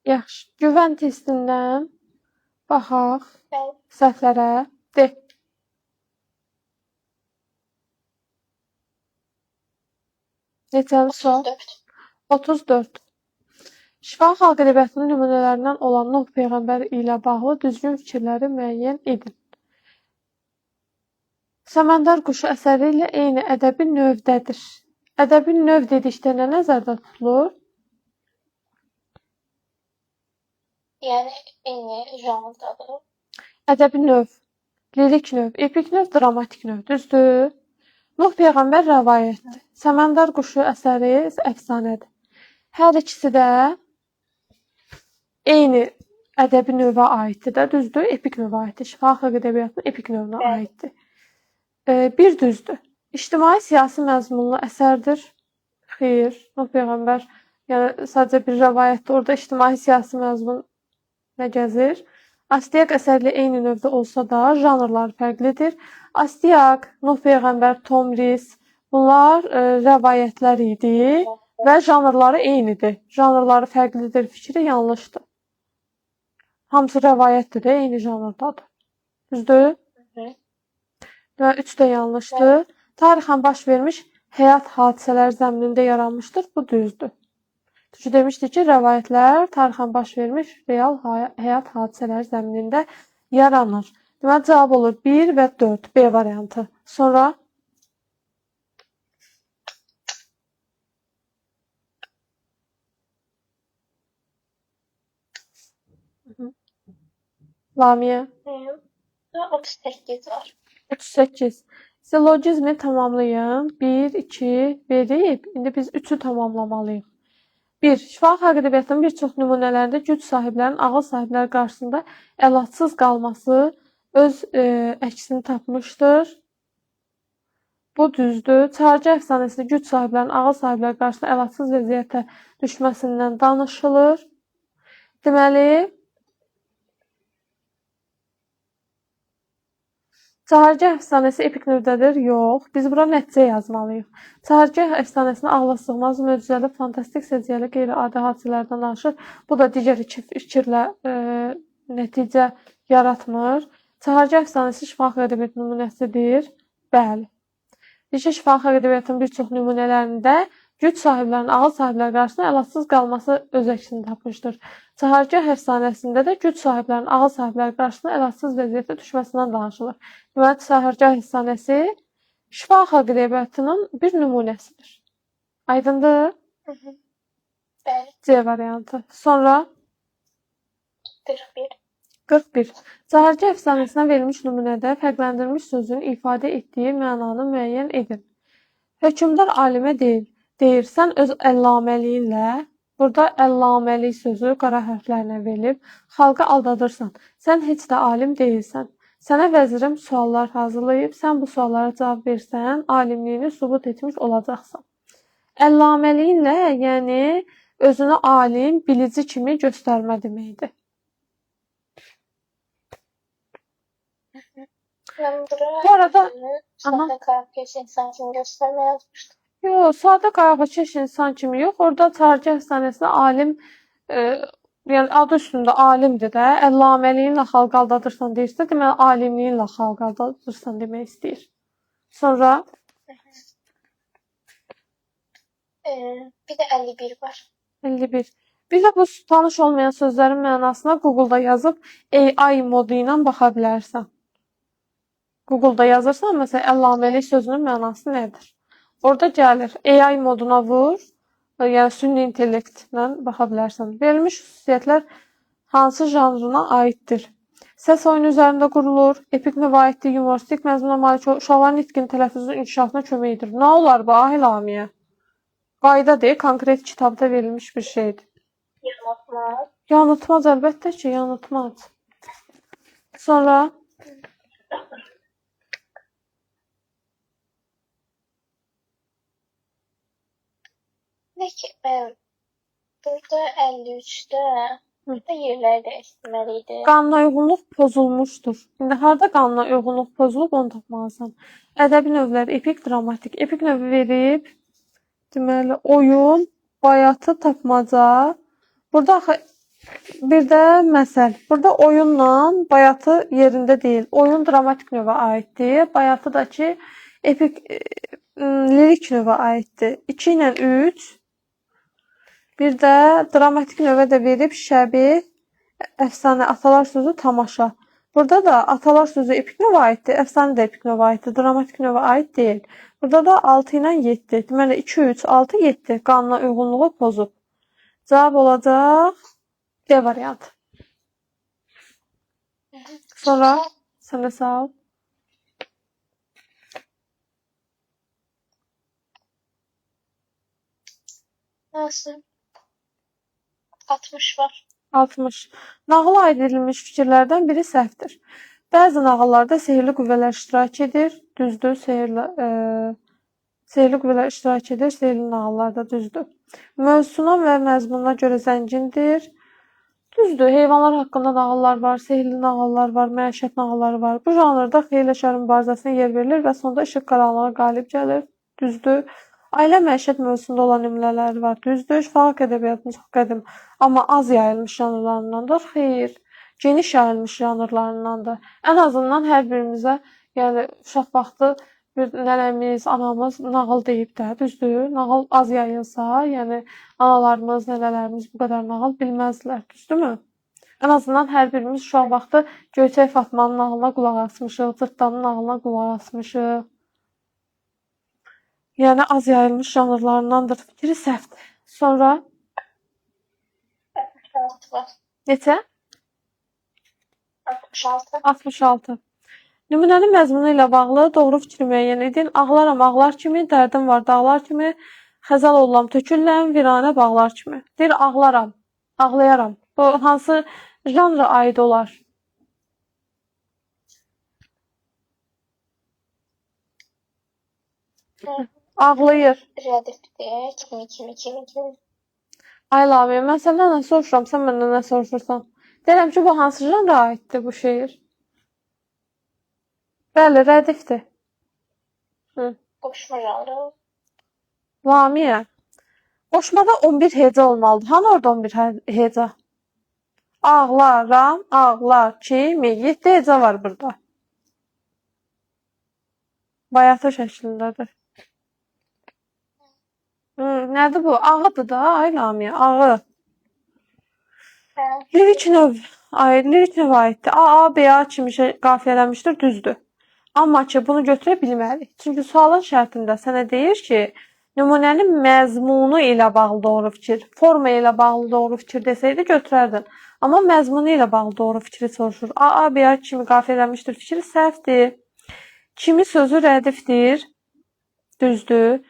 Yaxşı. Güvən testindən baxaq Bəli. səhvlərə. De. Neçənci sual? 34. 34. Şifahi xalq ədəbiyyatının nümunələrindən olan Nuh peyğəmbər ilə bağlı düzgün fikirləri müəyyən edin. Səməndar quşu əsəri ilə eyni ədəbi növdədir. Ədəbi növ dedikdə nə nəzərdə tutulur? Yəni eyni janrdadır. Ədəbi növ, lirik növ, epik növ, dramatik növ, düzdür? Nuh peyğəmbər rəvayətdir. Səməndar quşu əsəri əfsanədir. Hər ikisi də eyni ədəbi növə aiddir də, düzdür? Epik növə aiddir. Şifahi xalq ədəbiyyatının epik növünə aiddir. Bir düzdür. İctimai-siyasi məzmunlu əsərdir. Xeyr, Nuh peyğəmbər yəni sadəcə bir rəvayətdir. Orada ictimai-siyasi məzmun nə gəzir? Astiyaq əsərlə eyni növdə olsa da, janrlar fərqlidir. Astiyaq, Nuh peyğəmbər, Tomris, bunlar rəvayətlər idi və janrları eynidir. Janrları fərqlidir fikri yanlışdır. Hamısı rəvayətdir də, eyni janrdadır. Düzdür? Və 3 də yanlışdır. Tarixən baş vermiş həyat hadisələri zəminində yaranmışdır. Bu düzdür. Çünki demişdik ki, rəvayətlər tarixən baş vermiş real həyat hadisələri zəminində yaranır. Deməli, cavab olur 1 və 4, B variantı. Sonra Lamiyə 38 var. 38. Silogizmi tamamlayın. 1, 2 verib. İndi biz 3-ü tamamlamalıyıq. 1. Şifahi xalq ədəbiyyatının bir çox nümunələrində güc sahiblərinin ağıl sahibləri qarşısında əlacsız qalması öz əksini tapmışdır. Bu düzdür. Çarcı əfsanəsində güc sahiblərinin ağıl sahibləri qarşısında əlacsız vəziyyətə düşməsindən danışılır. Deməli, Çahargah əfsanəsi epik növdədir? Yox. Biz bura nəticə yazmalıyıq. Çahargah əfsanəsində ağla sığmaz, möcüzəli, fantastik, səciyyəli, qeyri-adi hadisələrdən danışır. Bu da digər iki fikirlə nəticə yaratmır. Çahargah əfsanəsi şifahi ədəbiyyat nümunəsidir. Bəli. Şifahi xalq ədəbiyyatının bir çox nümunələrində güc sahiblərinin ağıl sahibləri qarşısında əlacsız qalması öz əksini tapmışdır. Çahargah əfsanəsində də güc sahiblərinin ağıl sahibləri qarşısında əlacsız vəziyyətə düşməsindən danışılır. Deməli, Çahargah əfsanəsi şifahi xalq ədəbiyyatının bir nümunəsidir. Aydındır? Bəli. C variantı. Sonra 41. 41. Çahargah əfsanəsinə verilmiş nümunədə fərqləndirilmiş sözün ifadə etdiyi mənanı müəyyən edin. Hökmdar alimə deyir, sən öz əllaməliyinlə, burada əllaməlik sözü qara hərflərlə verilib, xalqı aldadırsan. Sən heç də alim deyilsən. Sənə vəzirim suallar hazırlayıb, sən bu suallara cavab versən, alimliyini sübut etmiş olacaqsan. Əllaməliyinlə, yəni özünü alim, bilici kimi göstərmə deməkdir. Mən Bu arada sadə qayaqkeş insan kimi göstərmə yazmışdım. Yox, sadə qayaqkeş insan kimi yox. Orada Çahargah əfsanəsində alim, yəni adı üstündə alimdir də, əllaməliyinlə xalqı aldadırsan deyirsə, deməli alimliyinlə xalqı aldadırsan demək istəyir. Sonra bir də 51 var. 51. Bir də bu tanış olmayan sözlərin mənasına Google-da yazıb AI modu ilə baxa bilərsən. Google-da yazırsan, məsələn, əllaməlik sözünün mənası nədir? Orada gəlir, AI moduna vur, yəni süni intellektlə baxa bilərsən. Verilmiş xüsusiyyətlər hansı janrına aiddir? Səs oyunu üzərində qurulur, epik növə aiddir, yumoristik məzmuna malik uşaqların nitqin tələffüzünün inkişafına kömək edir. Nə olar bu, Lamiyə? Qayda deyil, konkret kitabda verilmiş bir şeydir. Yanıltmaz. Yanıltmaz, əlbəttə ki, yanıltmaz. Sonra Nə ki, mən burada 53-də burada yerləri dəyişdirməli idi. qanuna uyğunluq pozulmuşdur. İndi harda qanuna uyğunluq pozulub, onu tapmalısan. Ədəbi növlər epik, dramatik. Epik növü verib, deməli, oyun, bayatı, tapmaca. Burada Bir də məsəl. Burada oyunla bayatı yerində deyil. Oyun dramatik növə aiddir. Bayatı da ki, epik lirik növə aiddir. 2 ilə 3. Bir də dramatik növə də verib şəbih, əfsanə, atalar sözü, tamaşa. Burada da atalar sözü epik növə aiddir, əfsanə də epik növə aiddir, dramatik növə aid deyil. Burada da 6 ilə 7. Deməli 2, 3, 6, 7 qanuna uyğunluğu pozub. Cavab olacaq D variantı. Sonra sən də sağ ol. Nasıl? 60 var. 60. Nağıla aid edilmiş fikirlərdən biri səhvdir. Bəzi nağıllarda sehirli qüvvələr iştirak edir. Düzdür, sehirli qüvvələr iştirak edir. Sehirli nağıllarda düzdür. Mövzusuna və məzmununa görə zəngindir. Düzdür, heyvanlar haqqında nağıllar var, sehirli nağıllar var, məişət nağılları var. Bu janrda xeyirlə şərin mübarizəsinə yer verilir və sonda işıq qaranlığa qalib gəlir. Düzdür. Ailə məişət mövzusunda olan nümunələr var. Düzdür. Şifahi ədəbiyyatın çox qədim, amma az yayılmış janrlarındandır. Xeyr, geniş yayılmış janrlarındandır. Ən azından hər birimizə, yəni uşaq vaxtı bir nənəmiz, anamız nağıl deyib də, düzdür. Nağıl az yayılsa, yəni analarımız, nənələrimiz bu qədər nağıl bilməzdilər, düzdürmü? Ən azından hər birimiz uşaq vaxtı Göyçək Fatmanın nağılına qulaq asmışıq, Cırtdanın nağılına qulaq asmışıq. Yəni az yayılmış janrlarındandır. Fikri səhvdir. Sonra 66 var. neçə? 66. 66. Nümunənin məzmunu ilə bağlı doğru fikri müəyyən edin. Ağlaram ağlar kimi, dərdim var dağlar kimi, xəzal olam tökülləm, viranə bağlar kimi. Deyir ağlaram, ağlayaram. Bu hansı janra aid olar? Ağlayır. Rədifdir. Kimi. Ay Lamiyə, mən səndən nə soruşuram, sən məndən nə soruşursan? Deyirəm ki, bu hansı janra aiddir bu şeir? Bəli, rədifdir. Qoşma janrı. Lamiyə, qoşmada 11 heca olmalıdır. Hani orada 11 heca? Ağlaram, ağlar kimi. 7 heca var burada. Bayatı şəklindədir. Nədir bu? Ağıdır da, ay Lamiyə, ağı. Lirik növ aiddir. A, B, A kimi qafiyələnmişdir, düzdür. Amma ki, bunu götürə bilmərik. Çünki sualın şərtində sənə deyir ki, nümunənin məzmunu ilə bağlı doğru fikir, forma ilə bağlı doğru fikir desəydi götürərdin. Amma məzmunu ilə bağlı doğru fikri soruşur. A, B, A kimi qafiyələnmişdir fikri səhvdir. Kimi sözü rədifdir, düzdür.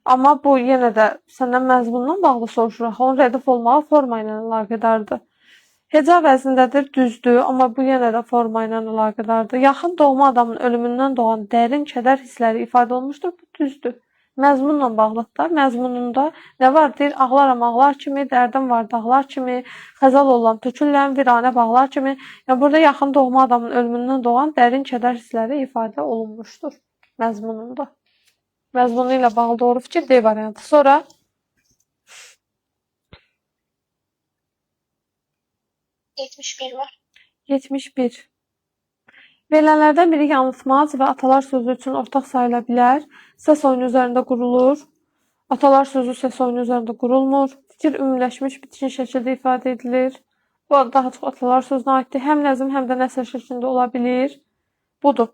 Amma bu yenə də səndən məzmundan bağlı soruşur. Onun rədif olmağı forma ilə əlaqədardır. Heca vəzindədir, düzdür. Amma bu yenə də forma ilə əlaqədardır. Yaxın doğma adamın ölümündən doğan dərin kədər hissləri ifadə olunmuşdur. Bu düzdür. Məzmunla bağlıdır. Məzmununda nə var? Deyir, ağlaram ağlar kimi, dərdim var dağlar kimi, xəzal olan tökülləm, viranə bağlar kimi. Yəni burada yaxın doğma adamın ölümündən doğan dərin kədər hissləri ifadə olunmuşdur məzmununda. Məzmunu ilə bağlı doğru fikir D variantı. Sonra 71 var. 71. Verilənlərdən biri yanıltmaz və atalar sözü üçün ortaq sayıla bilər. Səs oyunu üzərində qurulur. Atalar sözü səs oyunu üzərində qurulmur. Fikir ümumiləşmiş bitkin şəkildə ifadə edilir. Bu daha çox atalar sözünə aiddir. Həm nəzm, həm də nəsr şəklində ola bilir. Budur.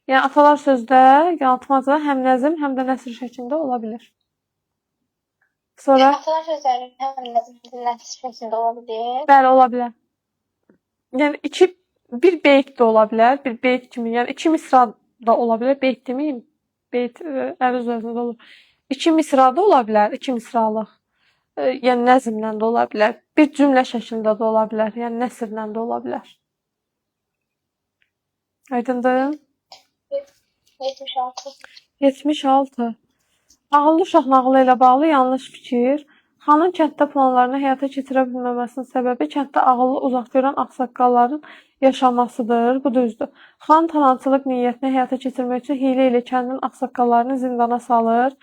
Yəni atalar sözdə yanıltmazda həm nəzm, həm də nəsr şəklində ola bilir. Sonra Atalar sözləri həm nəzm şəklində ola bilir. bəli, ola bilər. Yəni bir beyt də ola bilər, bir beyt kimi, yəni 2 misra da ola bilər. Beyt deməyim, beyt əruz vəznində olur. 2 misra da ola bilər, 2 misralıq. Yəni nəzmlə də ola bilər. Bir cümlə şəklində də ola bilər, yəni nəsrlə də ola bilər. Aydındır? 76. 76. Ağıllı uşaq nağılı ilə bağlı yanlış fikir. Xanın kənddə planlarını həyata keçirə bilməməsinin səbəbi kənddə ağıllı uzaqgörən ağsaqqalların yaşamasıdır. Bu düzdür. Xan talançılıq niyyətini həyata keçirmək üçün hiylə ilə kəndin ağsaqqallarını zindana salır.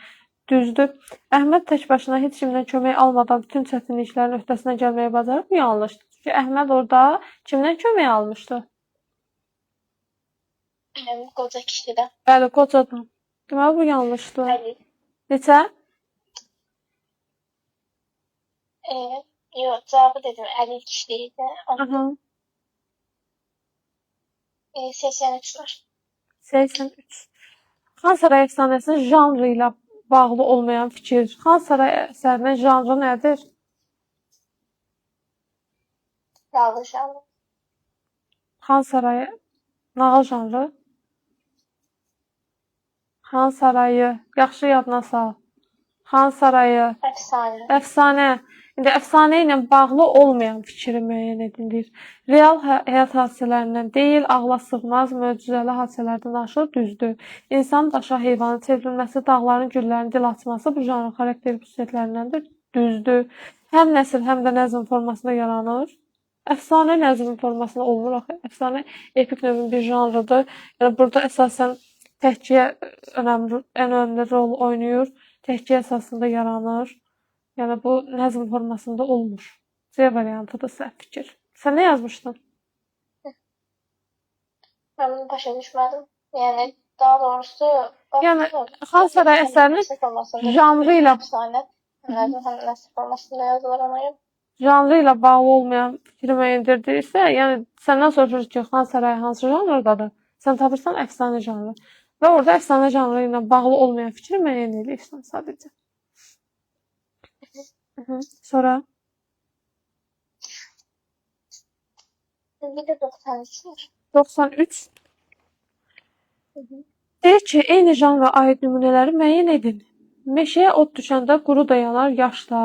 Düzdür. Əhməd tək başına heç kimdən kömək almadan bütün çətinliklərin öhdəsindən gəlməyi bacarıb. Bu yanlışdır. Çünki Əhməd orada kimdən kömək almışdı? Qoca kişidən. Bəli, qocadan. Deməli bu yanlışdır. Əli. Neçə? Yox, cavabı dedim. Əli kişi idi. Aha. 83 var. 83. Xan Saray əfsanəsinin janrı ilə bağlı olmayan fikir. Xan Saray əsərinin janrı nədir? Nağıl janrı. Xan Sarayı nağıl janrı. Xan Sarayı yaxşı yadına sal. Xan Sarayı Əfsanə. əfsanə. İndi əfsanə ilə bağlı olmayan fikri müəyyən edilir. Real həyat hadisələrindən deyil, ağla sığmaz, möcüzəli hadisələrdən danışır, düzdür. İnsan daşa, heyvanın çevrilməsi, dağların, güllərin dil açması bu janrın xarakter xüsusiyyətlərindəndir, düzdür. Həm nəsr, həm də nəzm formasında yaranır. Əfsanə nəzm formasında olmur axı. Əfsanə epik növün bir janrıdır. Yəni burada əsasən təhkiyə ən önəmli rol oynayır. Təhkiyə əsasında yaranır. Yəni bu nəzm formasında olmur. C variantıdır səhv fikir. Sən nə yazmışdın? Mən bunu başa düşmədim. Yəni daha doğrusu Yəni Xan Saray əsərinin janrı ilə əfsanə nəzm formasında yazılır ona görə. Janrı ilə bağlı olmayan fikri müəyyəndirdirsə, yəni səndən soruşur ki, Xan Sarayı hansı janrdadır? Sən tapırsan əfsanə janrı. Və orada əfsanə janrı ilə bağlı olmayan fikri müəyyən edirsən sadəcə. Sonra Bir də 93 var. 93. Deyir ki, eyni janra aid nümunələri müəyyən edin. Meşəyə od düşəndə quru dayanar yaşda.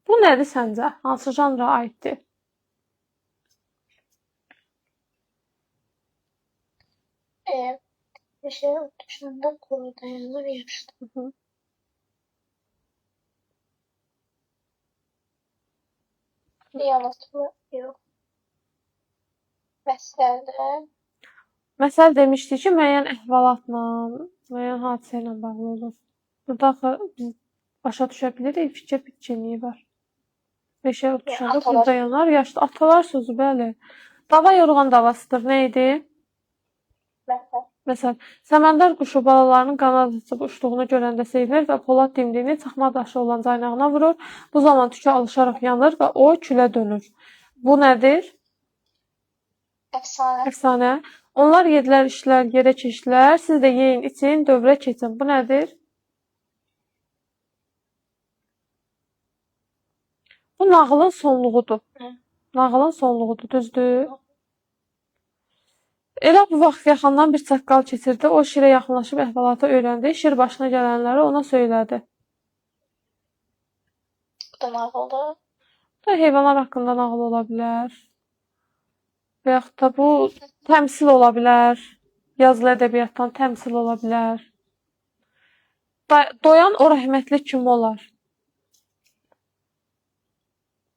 Bu nədir səncə? Hansı janra aiddir? Meşəyə od düşəndə quru dayanır yaşda. Yanıltma yox. Məsəldə. Məsəl demişdik ki, müəyyən əhvalatla, müəyyən hadisə ilə bağlı olur. Burada axı biz başa düşə bilirik, fikir bitkinliyi var. Meşəyə od düşəndə quru dayanar yaşda. Atalar sözü, bəli. Dava yorğan davasıdır. Nə idi? Məsələn, səməndar quşu balalarının qanad açıb uçduğunu görəndə sevinir və polad dimdiyini çaxma daşı olan caynağına vurur. Bu zaman tükə alışaraq yanır və o külə dönür. Bu nədir? Əfsanə. Əfsanə. Onlar yedilər, içdilər, yerə keçdilər. Siz də yeyin, için, dövrə keçin. Bu nədir? Bu nağılın sonluğudur. Nağılın sonluğudur, düzdür? Elə bu vaxt yaxından bir çaqqal keçirdi. O şirə yaxınlaşıb əhvalatı öyrəndi. Şir başına gələnləri ona söylədi. Bu da nağıldır. Bu da heyvanlar haqqında nağıl ola bilər. Və yaxud da bu təmsil ola bilər. Yazılı ədəbiyyatdan təmsil ola bilər. Doyan o rəhmətli kim olar?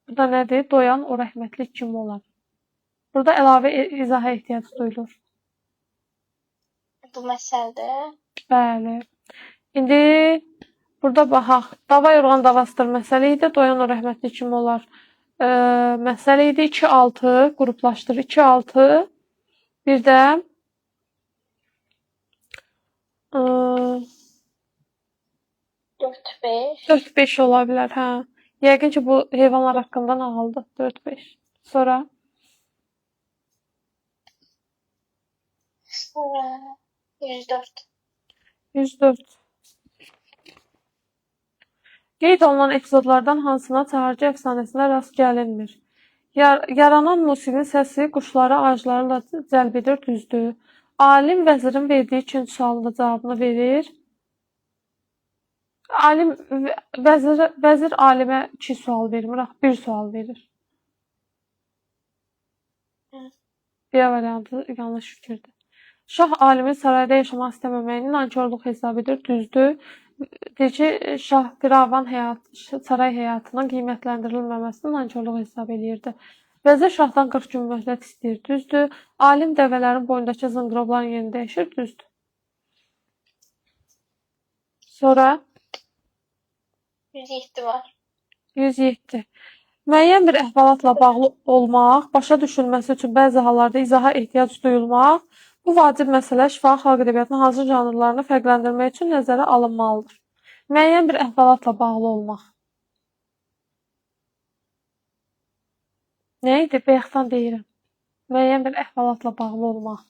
Bu da nədir? Doyan o rəhmətli kim olar? Burada əlavə izaha ehtiyac duyulur. Bu məsəldir. Bəli. İndi burada baxaq. Dava yorğan davasıdır məsələ idi. Doyan o rəhmətli kim olar? Məsələ idi. 2-6 qruplaşdır. 2-6 bir də 4-5. 4-5 ola bilər. Hə. Yəqin ki, bu heyvanlar haqqında nağıldır. 4-5. Sonra 104. 104. Qeyd olunan epizodlardan hansına çağırıcı əfsanəsində rast gəlinmir? Yaranan musiqinin səsi quşları, ağaclarla cəlb edir, düzdür. Alim vəzirin verdiyi ikinci sualında cavabını verir. Vəzir alimə 2 sual vermir, 1 sual verir. B variantı yanlış fikirdir. Şah alimin sarayda yaşamaq istəməməyini nankorluq hesab edir, düzdür. Deyir ki, şah firavan saray həyatının qiymətləndirilməməsini nankorluq hesab edirdi. Vəzir şahdan 40 gün möhlət istəyir, düzdür. Alim dəvələrin boyundakı zınqırovların yerini dəyişir, düzdür. Sonra 107 var. 107. Müəyyən bir əhvalatla bağlı olmaq, başa düşülməsi üçün bəzi hallarda izaha ehtiyac duyulmaq, bu vacib məsələ şifahi xalq ədəbiyyatının hansı janrlarını fərqləndirmək üçün nəzərə alınmalıdır? Müəyyən bir əhvalatla bağlı olmaq. Nə idi? Bayaqdan deyirəm. Müəyyən bir əhvalatla bağlı olmaq.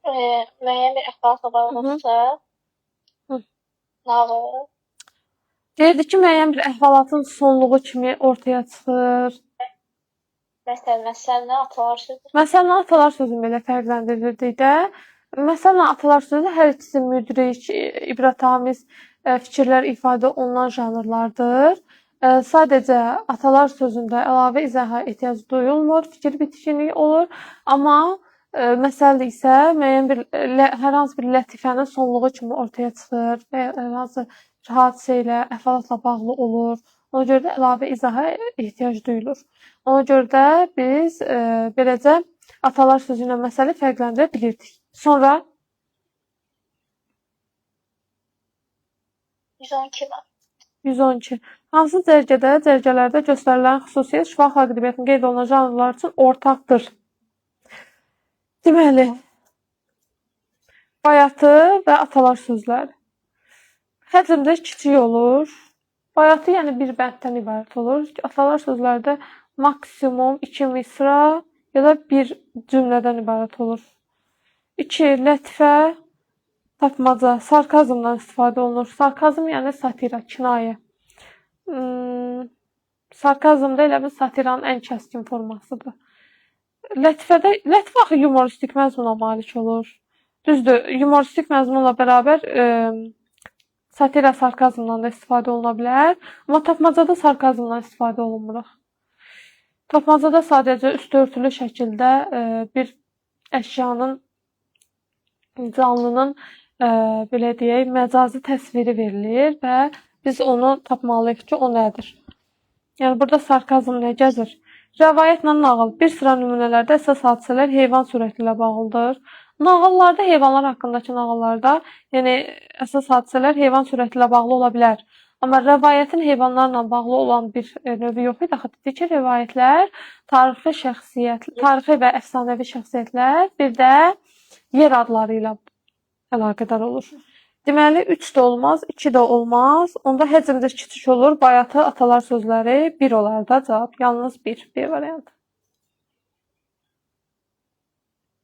Müəyyən bir əhvalatla bağlı olsa, Hı. nağıl, Deyirdi ki, müəyyən bir əhvalatın sonluğu kimi ortaya çıxır. məsələn, atalar sözü. Məsələn, atalar sözünü belə fərqləndirirdik də. Məsələn, atalar sözü hər ikisi müdrik, ibrətamiz fikirlər ifadə olunan janrlardır. Sadəcə atalar sözündə əlavə izaha ehtiyac duyulmur, fikir bitişikliyi olur. Amma məsəl isə müəyyən bir hər hansı bir lətifənin sonluğu kimi ortaya çıxır və hər hansı bir hadisə ilə, əhvalatla bağlı olur. Ona görə də əlavə izaha ehtiyac duyulur. Ona görə də biz beləcə atalar sözü ilə məsələni fərqləndirə bilirdik. Sonra 112 var. 112. Hansı cərgələrdə göstərilən xüsusiyyət şifahi xalq ədəbiyyatının qeyd olunan janrlar üçün ortaqdır? Deməli, bayatı və atalar sözləri. Həcmdə kiçik olur. Bayatı yəni bir bənddən ibarət olur. Atalar sözlərdə maksimum 2 misra ya da bir cümlədən ibarət olur. 2. Lətifə, tapmaca, sarkazmdan istifadə olunur. Sarkazm yəni satira, kinayə. Sarkazm da elə bir satiranın ən kəskin formasıdır. Lətifə axı yumoristik məzmuna malik olur. Düzdür, yumoristik məzmunla bərabər satira sarkazmdan da istifadə oluna bilər. Amma tapmacada sarkazmdan istifadə olunmur. Tapmacada sadəcə üstü örtülü şəkildə bir əşyanın, canlının belə deyək, məcazi təsviri verilir və biz onu tapmalıyıq ki, o nədir? Yəni burada sarkazm nə gəzir? Rəvayətlə nağıl. Bir sıra nümunələrdə əsas hadisələr heyvan surəti ilə bağlıdır. Nağıllarda, heyvanlar haqqındakı nağıllarda, yəni əsas hadisələr heyvan surəti ilə bağlı ola bilər. Amma rəvayətin heyvanlarla bağlı olan bir növü yox idi. Axı dedik ki, rəvayətlər tarixi və əfsanəvi şəxsiyyətlər, bir də yer adları ilə əlaqədar olur. Deməli, 3 də olmaz, 2 də olmaz. Onda həcmdə kiçik olur. Bayatı, atalar sözləri 1 olar da cavab. Yalnız 1. B variantı.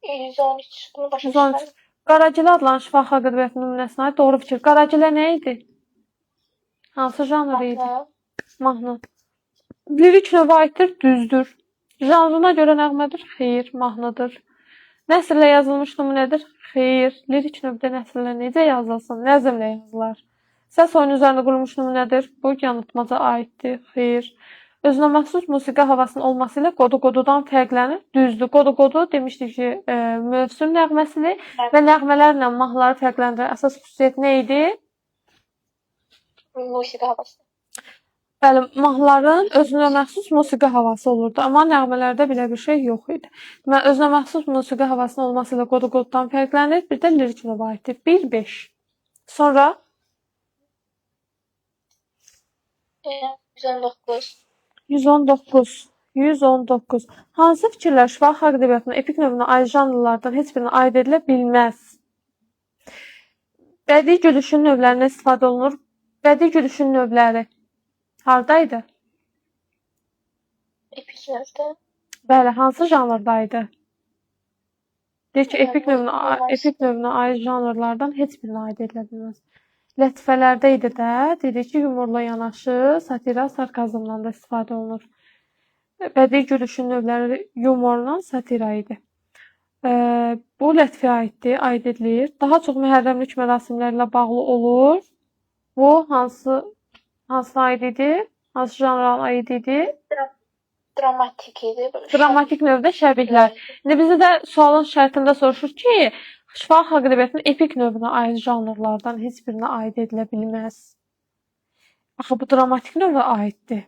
113. Bunu başa 113. düşmədim. Qaragilə adlanan şifahi xalq ədəbiyyatının nümunəsinə aid doğru fikir. Qaragilə nə idi? Hansı janr idi? Mahnı. Lirik növə aiddir, düzdür. Janrına görə nəğmədir? Xeyr, mahnıdır. Nəsrlə yazılmış nümunədir? Xeyr. Lirik növdə nəsrlə necə yazılsın? Nəzmlə yazılar. Səs oyunu üzərində qurulmuş nümunədir? Bu yanıltmaca aiddir? Xeyr. Özünə məxsus musiqi havasının olması ilə qodu-qodudan fərqlənir? Düzdür. Qodu-qodu demişdik ki, mövsüm nəğməsidir və nəğmələrlə mahnıları fərqləndirən əsas xüsusiyyət nə idi? Musiqi havası. Bəli, mahnıların özünə məxsus musiqi havası olurdu, amma nəğmələrdə belə bir şey yox idi. Deməli, özünə məxsus musiqi havasının olması ilə qodu-qodudan fərqlənir, bir də lirik növə aiddir. 1-5. Sonra 119. 119. Hansı fikirlər şifahi xalq ədəbiyyatının epik növünə aid janrlardan heç birinə aid edilə bilməz? Bədii gülüşün növlərinə istifadə olunur. Bədii gülüşün növləri hardaydı? Epik növdə. Bəli, hansı janrdaydı? Deyək ki, epik növünə aid janrlardan heç birinə aid edilə bilməz. Lətifələrdə idi də, dedik ki, yumorla yanaşı satira, sarkazmdan da istifadə olunur. Bədii gülüşün növləri yumorla satira idi. Bu lətifəyə aiddir, aid edilir. Daha çox mühərrəmlik mərasimləri ilə bağlı olur. Bu hansına aid idi? Hansı janra aid idi? Dramatik idi. Dramatik növdə şəbihlər. İndi bizi də sualın şərtində soruşur ki, şifahi xalq ədəbiyyatının epik növünə aid janrlardan heç birinə aid edilə bilməz. Axı bu dramatik növə aiddir.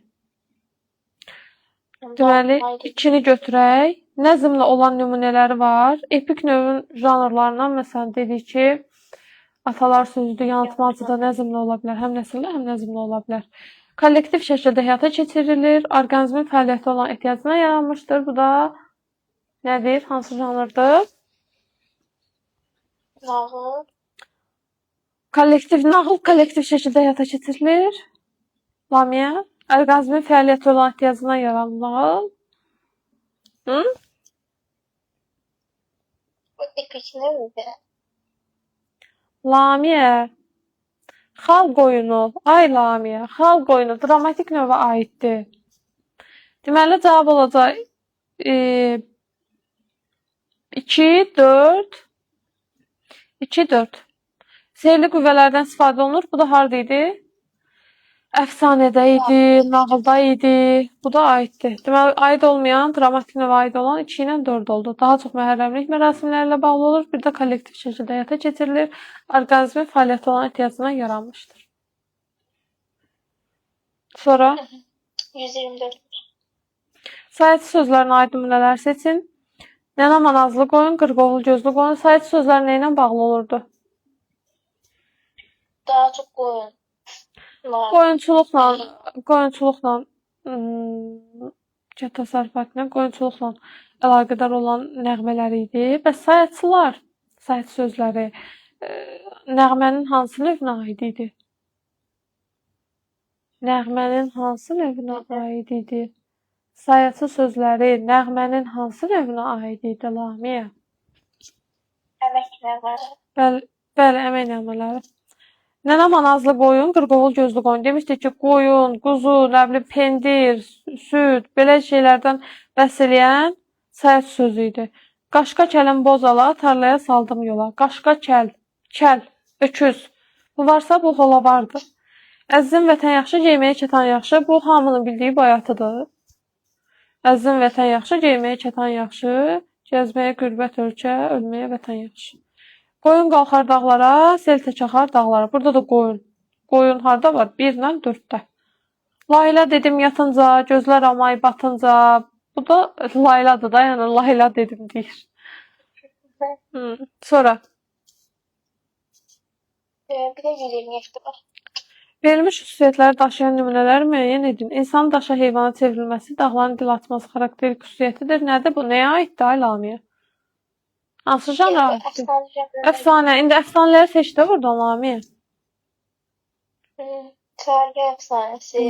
Deməli, 2-ni götürək. Nəzmlə olan nümunələri var. Epik növün janrlarından məsələn dedik ki, Atalar sözüdür, yansımancıda nəzmli ola bilər, həm nəsrli, həm nəzmli ola bilər. Kollektiv şəkildə həyata keçirilir, orqanizmin fəaliyyəti olan ehtiyacına yaranmışdır. Bu da nədir? Hansı janrdır? Nağıl. Nağıl kollektiv şəkildə həyata keçirilir. Lamiyə, orqanizmin fəaliyyəti olan ehtiyacına yaranmalı. Bu epik növüdür. Lamiyə, xalq oyunu, ay Lamiyə, xalq oyunu dramatik növə aiddir. Deməli, cavab olacaq 2, 4. Sehirli qüvvələrdən istifadə olunur. Bu da harada idi? Əfsanədə idi, nağılda idi. Bu da aiddir. Deməli, aid olmayan, dramatik növə aid olan 2 ilə 4 oldu. Daha çox məhərrəmlik mərasimləri ilə bağlı olur. Bir də kollektiv şəkildə həyata keçirilir. Orqanizmin fəaliyyəti olan ehtiyacına yaranmışdır. Sonra 124. sayıcı sözlərin aid nümunələri seçin. Nənə manazlı qoyun, qırqovul gözlü qoyun. Sayıcı sözlər nə ilə bağlı olurdu? Daha çox qoyun. Qoyunçuluqla təsərrüfatla, qoyunçuluqla əlaqədar olan nəğmələr idi. Bəs sayıcılar, sayıcı sözləri nəğmənin hansı növünə aid idi? Nəğmənin hansı növünə aid idi? Sayıcı sözləri nəğmənin hansı növünə aid idi, Lamiyə? Əmək nəğmələri. Bəli, əmək nəğmələri. Nənə manazlı qoyun, qırqovul gözlü qoyun. Demişdik ki, qoyun, quzu, pendir, süd, belə şeylərdən bəhs eləyən sayıcı sözü idi. Qaşqa kəlin bozala, tarlaya saldım yola. Qaşqa kəl, öküz. Bu varsa bu xola vardı. Əzizim vətən yaxşı, geyməyə kətan yaxşı. Bu hamının bildiyi bayatıdır. Əzizim vətən yaxşı, geyməyə kətan yaxşı. Gəzməyə qürbət ölkə, ölməyə vətən yaxşı. Qoyun qalxar dağlara, sel tək axar dağlara. Burada da qoyun. Qoyun harda var? 1 ilə 4-də. Layla dedim yatınca, gözlər amay batınca. Bu da layladır da, yəni layla dedim deyir. Sonra. Bir də 127 var. Verilmiş xüsusiyyətləri daşıyan nümunələri müəyyən edin. İnsan daşa heyvana çevrilməsi, dağların dil açması xarakterik xüsusiyyətidir. Nədir bu? Nəyə aiddir, ay Lamiyə? Hansı janra aiddir? Əfsanə. İndi əfsanələri seçdi buradan, Lamiyə. Çargı əfsanəsi,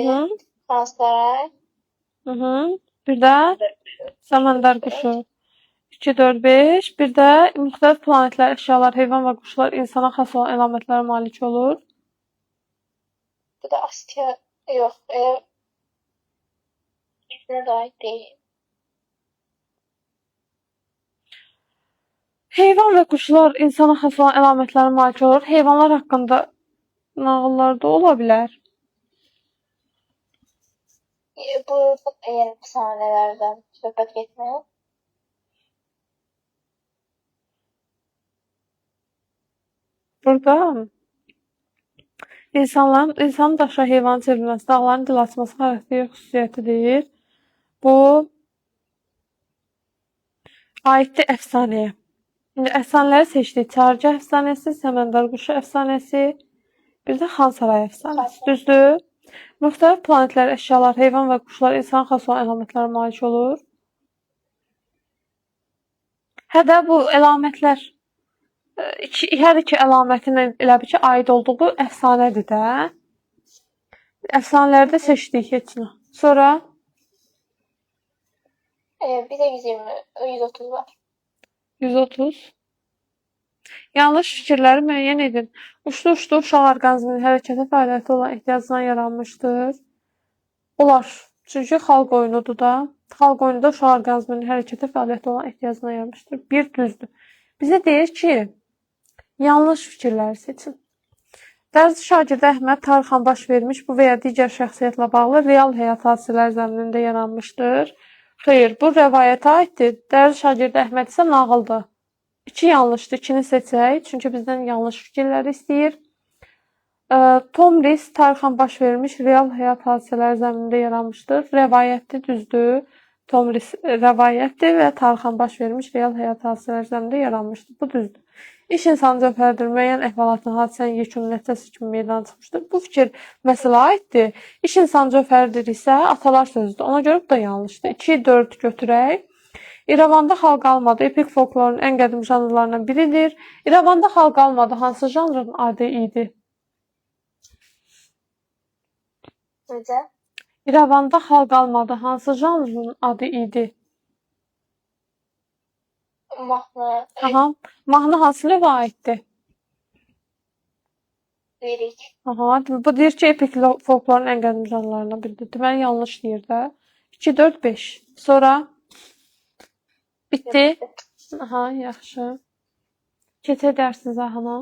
Xansaray. Bir də Səməndər quşu. 2, 4, 5. Bir də müxtəlif planetlər, əşyalar, heyvan və quşlar insana xas olan əlamətlərə malik olur. Bu da Asya, yox, İsmə də aid deyil. Heyvan və quşlar insana xas olan əlamətlərə malik olur. Heyvanlar haqqında nağıllarda ola bilər. Bu yeni əfsanələrdən söhbət getmir. Burada insanın daşa heyvanın çevrilməsi, dağların dil açması xarakterik xüsusiyyətidir. Bu aiddir əfsanəyə. İndi əfsanələri seçdik. Çargı əfsanəsi, Səməndər quşu əfsanəsi, bir də Xansaray əfsanəsi. Düzdür? Müxtəlif planetlər, əşyalar, heyvan və quşlar insana xas olan əlamətlərə malik olur. Hədə bu əlamətlər hər iki əlamətin elə bir ki, aid olduğu əfsanədir də. Əfsanələri də seçdik heç nə. Sonra bir də 130 var. 130. Yanlış fikirləri müəyyən edin. Uçdu-uçdu uşaq orqanizminin hərəkətə fəaliyyəti olan ehtiyacına yaranmışdır. Olar. Çünki xalq oyunudur da. Xalq oyunu da uşaq orqanizminin hərəkətə fəaliyyəti olan ehtiyacına yaranmışdır. Bir düzdür. Bizə deyir ki, yanlış fikirləri seçin. Dərzi şagirdi Əhməd tarixən baş vermiş bu və ya digər şəxsiyyətlə bağlı real həyat hadisələr zəminində yaranmışdır. Xeyr, bu rəvayətə aiddir. Dərzi şagirdi Əhməd isə nağıldır. 2 yanlışdır, 2-ni seçək. Çünki bizdən yanlış fikirləri istəyir. Tomris tarixən baş vermiş real həyat hadisələri zəminində yaranmışdır. Rəvayətdir, düzdür. Tomris rəvayətdir və tarixən baş vermiş real həyat hadisələri zəminində yaranmışdır. Bu düzdür. İş insanı cövhərdir. Müəyyən əhvalatın, hadisənin yekunun nəticəsi kimi meydana çıxmışdır. Bu fikir məsələ aiddir. İş insanı cövhərdir isə atalar sözüdür. Ona görə bu da yanlışdır. 2-4 götürək. İrəvanda xalq almadı. Epik folklorun ən qədim janrlarından biridir. İrəvanda xalq almadı. Hansı janrın adı idi? Necə? İrəvanda xalq almadı. Hansı janrın adı idi? Mahnı, Aha. Mahnı hansı növə aiddir? lirik. Aha. Bu deyir ki, epik folklorun ən qədim janrlarından biridir. Deməli yanlış deyir də. 2, 4, 5. Sonra bitdi. Aha, yaxşı. Keçək dərsimizə Hana.